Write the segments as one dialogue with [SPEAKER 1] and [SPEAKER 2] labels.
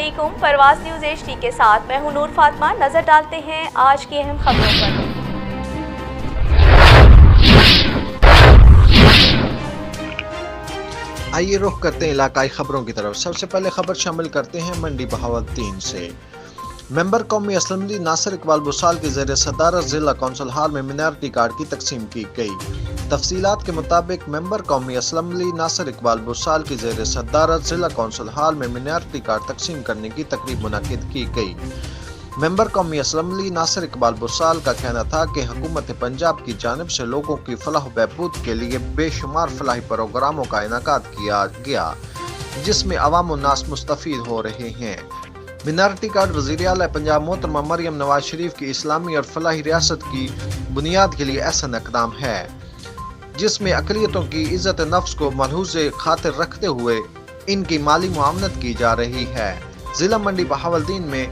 [SPEAKER 1] علیکم، پرواز news HD کے ساتھ میں ہوں نور فاطمہ۔ نظر ڈالتے ہیں آج کی اہم خبروں پر۔
[SPEAKER 2] آئیے رخ کرتے ہیں علاقائی خبروں کی طرف۔ سب سے پہلے خبر شامل کرتے ہیں منڈی بہاولپور سے۔ ممبر قومی اسمبلی ناصر اقبال بسال کی زیر صدارت ضلع کونسل ہال میں مینارٹی کارڈ کی تقسیم کی گئی۔ تفصیلات کے مطابق ممبر قومی اسمبلی ناصر اقبال بسال کی زیر صدارت ضلع کونسل ہال میں مینارٹی کارڈ تقسیم کرنے کی تقریب منعقد کی گئی۔ ممبر قومی اسمبلی ناصر اقبال بسال کا کہنا تھا کہ حکومت پنجاب کی جانب سے لوگوں کی فلاح و بہبود کے لیے بے شمار فلاحی پروگراموں کا انعقاد کیا گیا، جس میں عوام الناس مستفید ہو رہے ہیں۔ مینارٹی کارڈ وزیر اعلیٰ پنجاب محترمہ مریم نواز شریف کی اسلامی اور فلاحی ریاست کی بنیاد کے لیے احسن اقدام ہے، جس میں اقلیتوں کی عزت نفس کو ملحوظ خاطر رکھتے ہوئے ان کی مالی معاونت کی جا رہی ہے۔ ضلع منڈی بہاولپور میں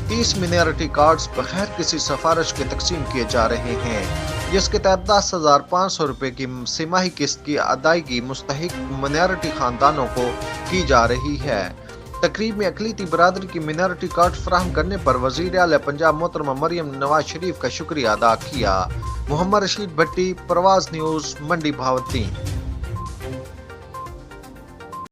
[SPEAKER 2] 30 مینارٹی کارڈز بغیر کسی سفارش کے تقسیم کیے جا رہے ہیں، جس کے تحت 10,500 روپے کی سہ ماہی قسط کی ادائیگی مستحق مینارٹی خاندانوں کو کی جا رہی ہے۔ تقریب میں اقلیتی برادری کی مینارٹی کارڈ فراہم کرنے پر وزیر اعلیٰ پنجاب محترمہ مریم نواز شریف کا شکریہ ادا کیا۔ محمد رشید بھٹی، پرواز نیوز، منڈی بہاولپور۔